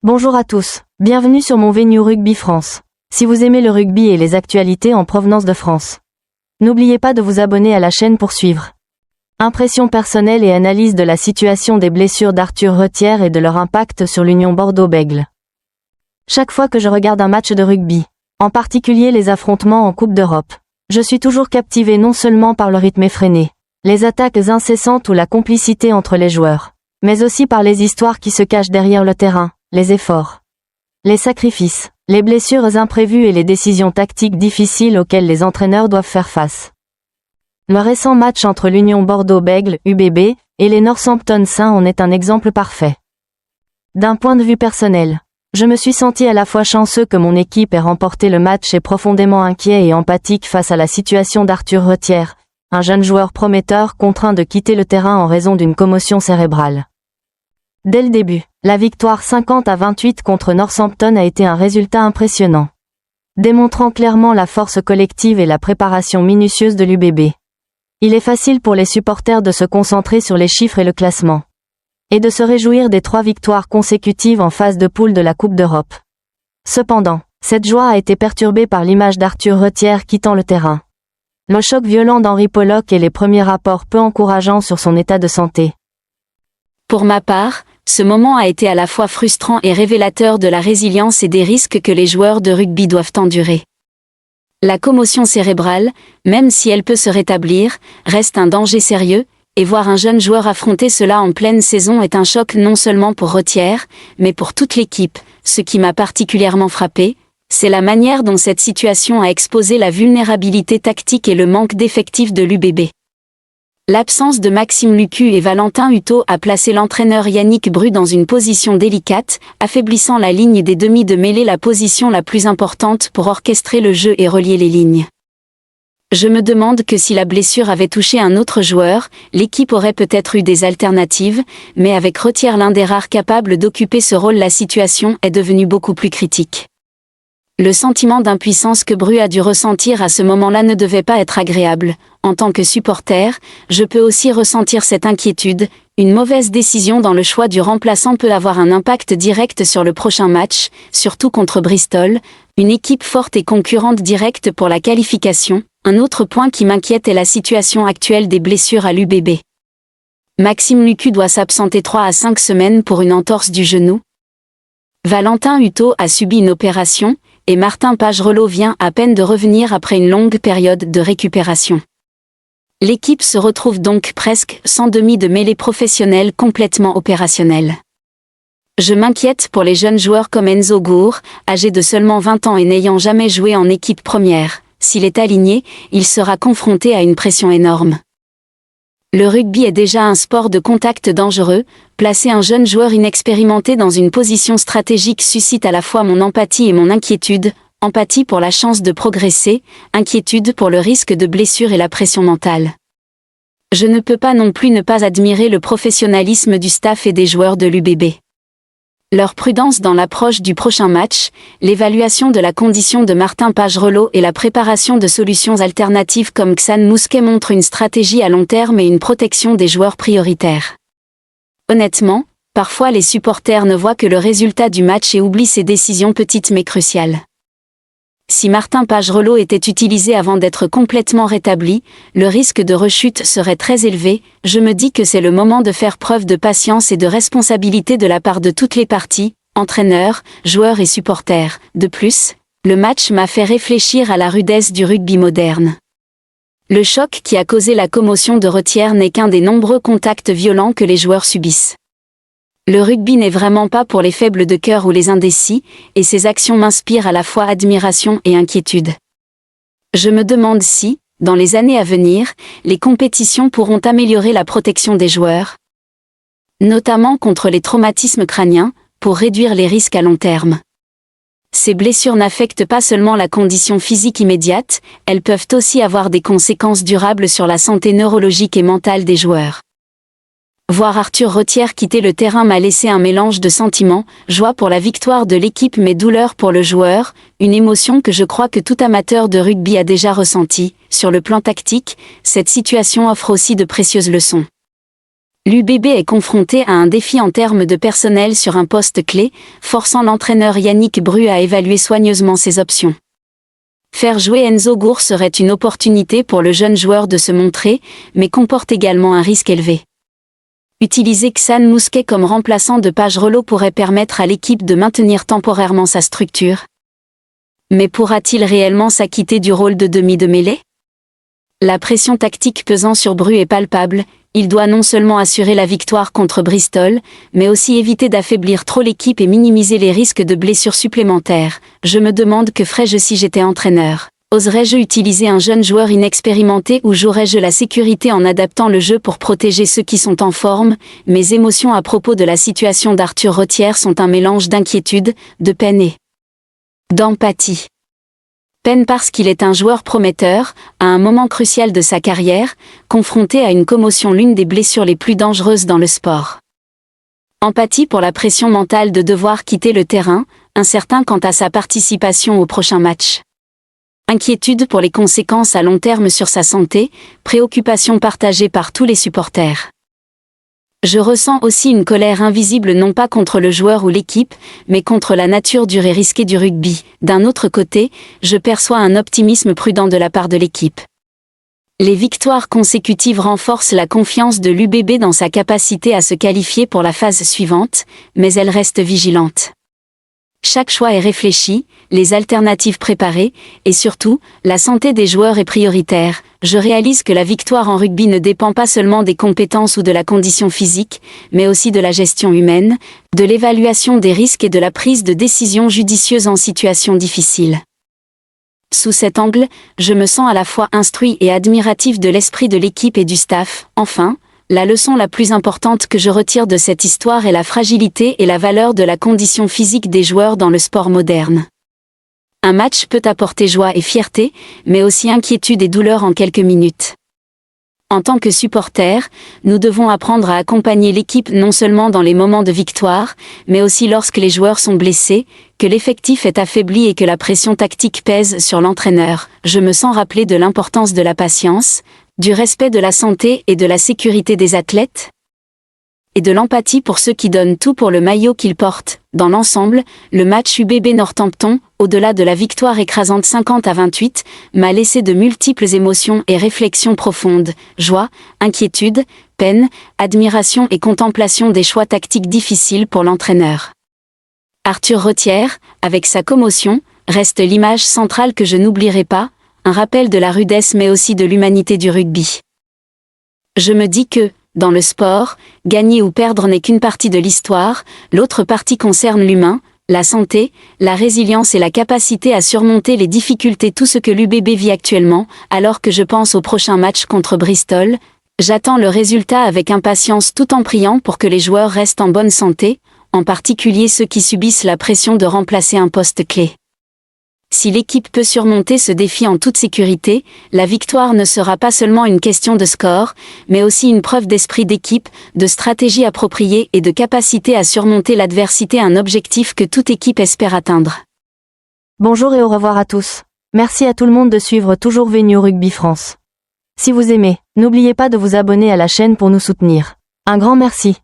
Bonjour à tous, bienvenue sur mon Venue Rugby France. Si vous aimez le rugby et les actualités en provenance de France, n'oubliez pas de vous abonner à la chaîne pour suivre. Impression personnelle et analyse de la situation des blessures d'Arthur Retière et de leur impact sur l'Union Bordeaux-Bègles. Chaque fois que je regarde un match de rugby, en particulier les affrontements en Coupe d'Europe, je suis toujours captivé non seulement par le rythme effréné, les attaques incessantes ou la complicité entre les joueurs, mais aussi par les histoires qui se cachent derrière le terrain, les efforts, les sacrifices, les blessures imprévues et les décisions tactiques difficiles auxquelles les entraîneurs doivent faire face. Le récent match entre l'Union Bordeaux-Bègles, UBB, et les Northampton Saints en est un exemple parfait. D'un point de vue personnel, je me suis senti à la fois chanceux que mon équipe ait remporté le match et profondément inquiet et empathique face à la situation d'Arthur Retière, un jeune joueur prometteur contraint de quitter le terrain en raison d'une commotion cérébrale. Dès le début, la victoire 50-28 contre Northampton a été un résultat impressionnant, démontrant clairement la force collective et la préparation minutieuse de l'UBB. Il est facile pour les supporters de se concentrer sur les chiffres et le classement, et de se réjouir des 3 victoires consécutives en phase de poule de la Coupe d'Europe. Cependant, cette joie a été perturbée par l'image d'Arthur Retière quittant le terrain, le choc violent d'Henri Pollock et les premiers rapports peu encourageants sur son état de santé. Pour ma part, ce moment a été à la fois frustrant et révélateur de la résilience et des risques que les joueurs de rugby doivent endurer. La commotion cérébrale, même si elle peut se rétablir, reste un danger sérieux, et voir un jeune joueur affronter cela en pleine saison est un choc non seulement pour Retière, mais pour toute l'équipe. Ce qui m'a particulièrement frappé, c'est la manière dont cette situation a exposé la vulnérabilité tactique et le manque d'effectifs de l'UBB. L'absence de Maxime Lucu et Valentin Hutto a placé l'entraîneur Yannick Bru dans une position délicate, affaiblissant la ligne des demi de mêlée, la position la plus importante pour orchestrer le jeu et relier les lignes. Je me demande que si la blessure avait touché un autre joueur, l'équipe aurait peut-être eu des alternatives, mais avec Retière l'un des rares capables d'occuper ce rôle, la situation est devenue beaucoup plus critique. Le sentiment d'impuissance que Bru a dû ressentir à ce moment-là ne devait pas être agréable. En tant que supporter, je peux aussi ressentir cette inquiétude. Une mauvaise décision dans le choix du remplaçant peut avoir un impact direct sur le prochain match, surtout contre Bristol, une équipe forte et concurrente directe pour la qualification. Un autre point qui m'inquiète est la situation actuelle des blessures à l'UBB. Maxime Lucu doit s'absenter 3 à 5 semaines pour une entorse du genou. Valentin Hutto a subi une opération, et Martin Pagerelot vient à peine de revenir après une longue période de récupération. L'équipe se retrouve donc presque sans demi de mêlée professionnelle complètement opérationnelle. Je m'inquiète pour les jeunes joueurs comme Enzo Gour, âgé de seulement 20 ans et n'ayant jamais joué en équipe première. S'il est aligné, il sera confronté à une pression énorme. Le rugby est déjà un sport de contact dangereux. Placer un jeune joueur inexpérimenté dans une position stratégique suscite à la fois mon empathie et mon inquiétude. Empathie pour la chance de progresser, inquiétude pour le risque de blessure et la pression mentale. Je ne peux pas non plus ne pas admirer le professionnalisme du staff et des joueurs de l'UBB. Leur prudence dans l'approche du prochain match, l'évaluation de la condition de Martin Pagerelot et la préparation de solutions alternatives comme Xan Mousquet montrent une stratégie à long terme et une protection des joueurs prioritaires. Honnêtement, parfois les supporters ne voient que le résultat du match et oublient ces décisions petites mais cruciales. Si Martin Pagerelot était utilisé avant d'être complètement rétabli, le risque de rechute serait très élevé. Je me dis que c'est le moment de faire preuve de patience et de responsabilité de la part de toutes les parties, entraîneurs, joueurs et supporters. De plus, le match m'a fait réfléchir à la rudesse du rugby moderne. Le choc qui a causé la commotion de Retière n'est qu'un des nombreux contacts violents que les joueurs subissent. Le rugby n'est vraiment pas pour les faibles de cœur ou les indécis, et ces actions m'inspirent à la fois admiration et inquiétude. Je me demande si, dans les années à venir, les compétitions pourront améliorer la protection des joueurs, notamment contre les traumatismes crâniens, pour réduire les risques à long terme. Ces blessures n'affectent pas seulement la condition physique immédiate, elles peuvent aussi avoir des conséquences durables sur la santé neurologique et mentale des joueurs. Voir Arthur Retière quitter le terrain m'a laissé un mélange de sentiments, joie pour la victoire de l'équipe mais douleur pour le joueur, une émotion que je crois que tout amateur de rugby a déjà ressentie. Sur le plan tactique, cette situation offre aussi de précieuses leçons. L'UBB est confronté à un défi en termes de personnel sur un poste clé, forçant l'entraîneur Yannick Bru à évaluer soigneusement ses options. Faire jouer Enzo Gour serait une opportunité pour le jeune joueur de se montrer, mais comporte également un risque élevé. Utiliser Xan Mousquet comme remplaçant de Pagerelot pourrait permettre à l'équipe de maintenir temporairement sa structure. Mais pourra-t-il réellement s'acquitter du rôle de demi de mêlée ? La pression tactique pesant sur Bru est palpable, il doit non seulement assurer la victoire contre Bristol, mais aussi éviter d'affaiblir trop l'équipe et minimiser les risques de blessures supplémentaires. Je me demande que ferais-je si j'étais entraîneur. Oserais-je utiliser un jeune joueur inexpérimenté ou jouerais-je la sécurité en adaptant le jeu pour protéger ceux qui sont en forme ? Mes émotions à propos de la situation d'Arthur Retière sont un mélange d'inquiétude, de peine et d'empathie. Peine parce qu'il est un joueur prometteur, à un moment crucial de sa carrière, confronté à une commotion, l'une des blessures les plus dangereuses dans le sport. Empathie pour la pression mentale de devoir quitter le terrain, incertain quant à sa participation au prochain match. Inquiétude pour les conséquences à long terme sur sa santé, préoccupation partagée par tous les supporters. Je ressens aussi une colère invisible non pas contre le joueur ou l'équipe, mais contre la nature dure et risquée du rugby. D'un autre côté, je perçois un optimisme prudent de la part de l'équipe. Les victoires consécutives renforcent la confiance de l'UBB dans sa capacité à se qualifier pour la phase suivante, mais elle reste vigilante. Chaque choix est réfléchi, les alternatives préparées, et surtout, la santé des joueurs est prioritaire. Je réalise que la victoire en rugby ne dépend pas seulement des compétences ou de la condition physique, mais aussi de la gestion humaine, de l'évaluation des risques et de la prise de décisions judicieuses en situation difficile. Sous cet angle, je me sens à la fois instruit et admiratif de l'esprit de l'équipe et du staff. Enfin, la leçon la plus importante que je retire de cette histoire est la fragilité et la valeur de la condition physique des joueurs dans le sport moderne. Un match peut apporter joie et fierté, mais aussi inquiétude et douleur en quelques minutes. En tant que supporters, nous devons apprendre à accompagner l'équipe non seulement dans les moments de victoire, mais aussi lorsque les joueurs sont blessés, que l'effectif est affaibli et que la pression tactique pèse sur l'entraîneur. Je me sens rappelé de l'importance de la patience, du respect de la santé et de la sécurité des athlètes, et de l'empathie pour ceux qui donnent tout pour le maillot qu'ils portent. Dans l'ensemble, le match UBB Northampton, au-delà de la victoire écrasante 50-28, m'a laissé de multiples émotions et réflexions profondes, joie, inquiétude, peine, admiration et contemplation des choix tactiques difficiles pour l'entraîneur. Arthur Retière, avec sa commotion, reste l'image centrale que je n'oublierai pas, un rappel de la rudesse mais aussi de l'humanité du rugby. Je me dis que, dans le sport, gagner ou perdre n'est qu'une partie de l'histoire, l'autre partie concerne l'humain, la santé, la résilience et la capacité à surmonter les difficultés, tout ce que l'UBB vit actuellement. Alors que je pense au prochain match contre Bristol, j'attends le résultat avec impatience tout en priant pour que les joueurs restent en bonne santé, en particulier ceux qui subissent la pression de remplacer un poste clé. Si l'équipe peut surmonter ce défi en toute sécurité, la victoire ne sera pas seulement une question de score, mais aussi une preuve d'esprit d'équipe, de stratégie appropriée et de capacité à surmonter l'adversité, un objectif que toute équipe espère atteindre. Bonjour et au revoir à tous. Merci à tout le monde de suivre toujours Venu Rugby France. Si vous aimez, n'oubliez pas de vous abonner à la chaîne pour nous soutenir. Un grand merci.